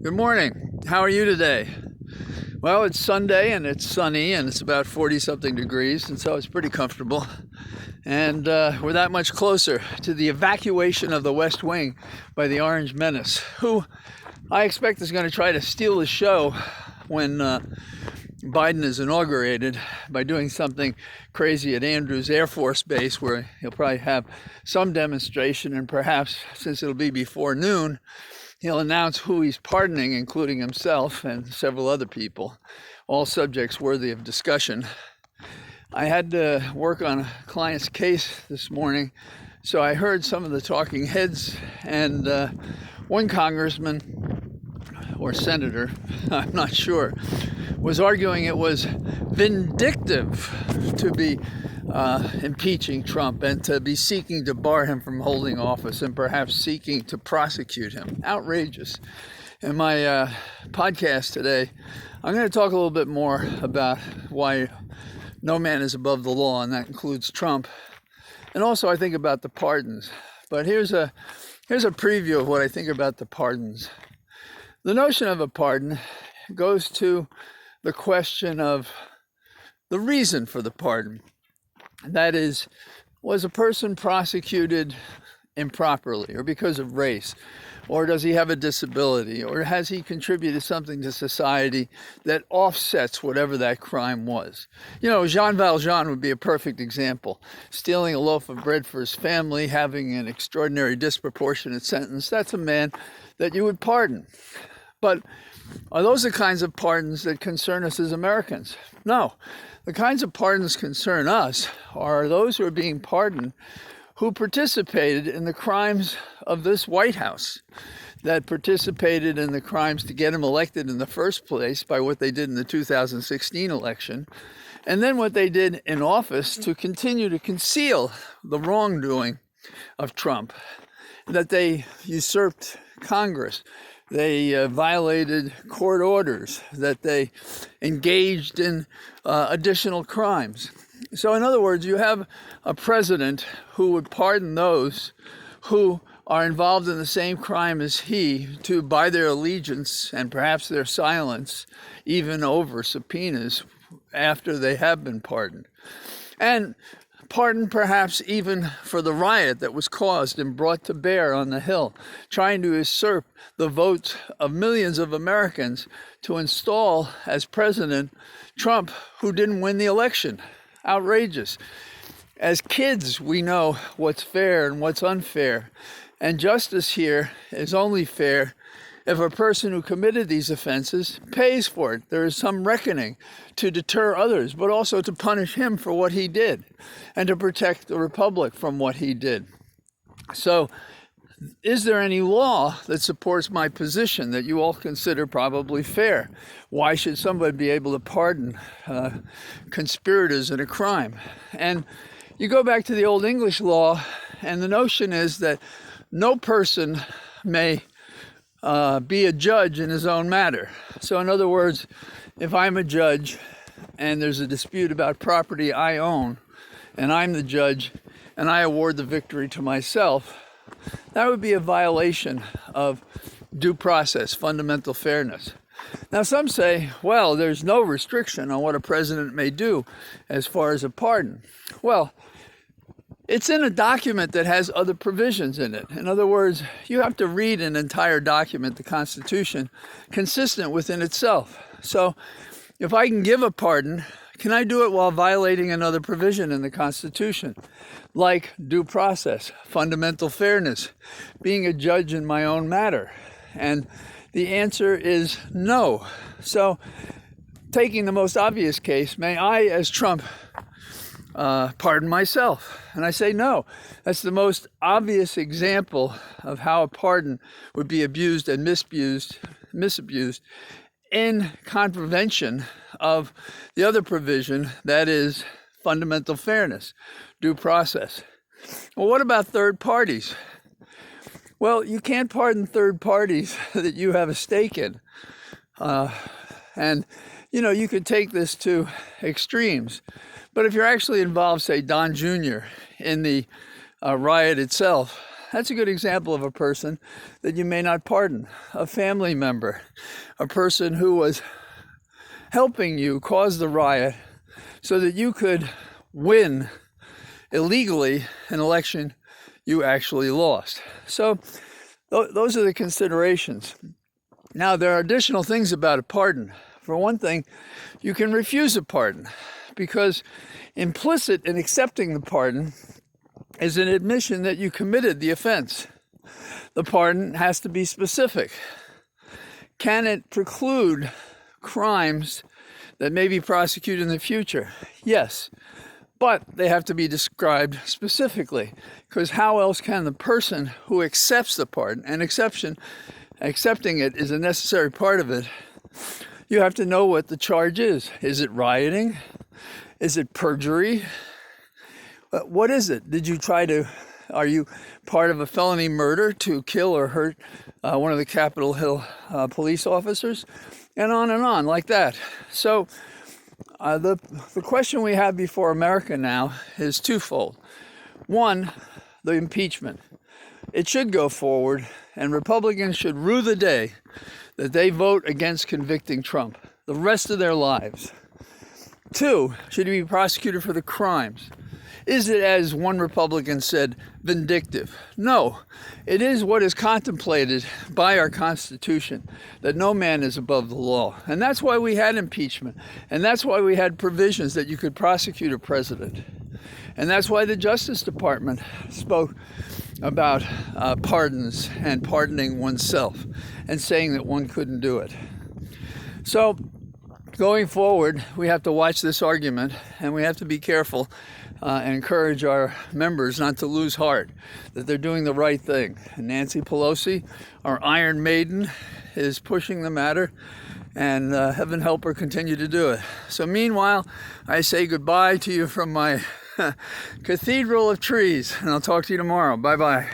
Good morning. How are you today? Well, it's Sunday and it's sunny and it's about 40 something degrees, and so it's pretty comfortable. And we're that much closer to the evacuation of the West Wing by the Orange Menace, who I expect is going to try to steal the show when Biden is inaugurated by doing something crazy at Andrews Air Force Base, where he'll probably have some demonstration, and perhaps, since it'll be before noon, he'll announce who he's pardoning, including himself and several other people, all subjects worthy of discussion. I had to work on a client's case this morning, so I heard some of the talking heads, and one congressman or senator, I'm not sure, was arguing it was vindictive to be impeaching Trump and to be seeking to bar him from holding office and perhaps seeking to prosecute him. Outrageous. In my podcast today, I'm going to talk a little bit more about why no man is above the law, and that includes Trump. And also I think about the pardons. But here's a preview of what I think about the pardons. The notion of a pardon goes to the question of the reason for the pardon. That is, was a person prosecuted improperly or because of race? Or does he have a disability? Or has he contributed something to society that offsets whatever that crime was? You know, Jean Valjean would be a perfect example. Stealing a loaf of bread for his family, having an extraordinary disproportionate sentence, that's a man that you would pardon. But are those the kinds of pardons that concern us as Americans? No. The kinds of pardons concern us are those who are being pardoned who participated in the crimes of this White House, that participated in the crimes to get him elected in the first place by what they did in the 2016 election, and then what they did in office to continue to conceal the wrongdoing of Trump, that they usurped Congress, they violated court orders, that they engaged in additional crimes. So in other words, you have a president who would pardon those who are involved in the same crime as he, to buy their allegiance and perhaps their silence, even over subpoenas after they have been pardoned. And pardon perhaps even for the riot that was caused and brought to bear on the Hill, trying to usurp the votes of millions of Americans to install as president Trump, who didn't win the election. Outrageous. As kids, we know what's fair and what's unfair, and justice here is only fair if a person who committed these offenses pays for it. There is some reckoning to deter others, but also to punish him for what he did and to protect the republic from what he did. So, is there any law that supports my position that you all consider probably fair? Why should somebody be able to pardon conspirators in a crime? And you go back to the Old English law, and the notion is that no person may be a judge in his own matter. So in other words, if I'm a judge and there's a dispute about property I own, and I'm the judge, and I award the victory to myself, that would be a violation of due process, fundamental fairness. Now some say, well, there's no restriction on what a president may do as far as a pardon. Well, it's in a document that has other provisions in it. In other words, you have to read an entire document, the Constitution, consistent within itself. So if I can give a pardon, can I do it while violating another provision in the Constitution? Like due process, fundamental fairness, being a judge in my own matter. And the answer is no. So taking the most obvious case, may I, as Trump, pardon myself? And I say no. That's the most obvious example of how a pardon would be abused and misabused in contravention of the other provision, that is fundamental fairness, due process. Well, what about third parties? Well, you can't pardon third parties that you have a stake in. And, you could take this to extremes. But if you're actually involved, say, Don Jr. in the riot itself, That's a good example of a person that you may not pardon. A family member, a person who was helping you cause the riot so that you could win illegally an election you actually lost. So those are the considerations. Now, there are additional things about a pardon. For one thing, you can refuse a pardon because implicit in accepting the pardon is an admission that you committed the offense. The pardon has to be specific. Can it preclude crimes that may be prosecuted in the future? Yes, but they have to be described specifically, because how else can the person who accepts the pardon, and accepting it is a necessary part of it, you have to know what the charge is. Is it rioting? Is it perjury? What is it? Are you part of a felony murder to kill or hurt one of the Capitol Hill police officers? And on like that. So the question we have before America now is twofold. One, the impeachment. It should go forward, and Republicans should rue the day that they vote against convicting Trump the rest of their lives. Two, should he be prosecuted for the crimes? Is it, as one Republican said, vindictive? No, it is what is contemplated by our Constitution, that no man is above the law. And that's why we had impeachment. And that's why we had provisions that you could prosecute a president. And that's why the Justice Department spoke about pardons and pardoning oneself and saying that one couldn't do it. So going forward, we have to watch this argument, and we have to be careful and encourage our members not to lose heart, that they're doing the right thing. And Nancy Pelosi, our Iron Maiden, is pushing the matter, and heaven help her continue to do it. So meanwhile, I say goodbye to you from my cathedral of trees, and I'll talk to you tomorrow. Bye-bye.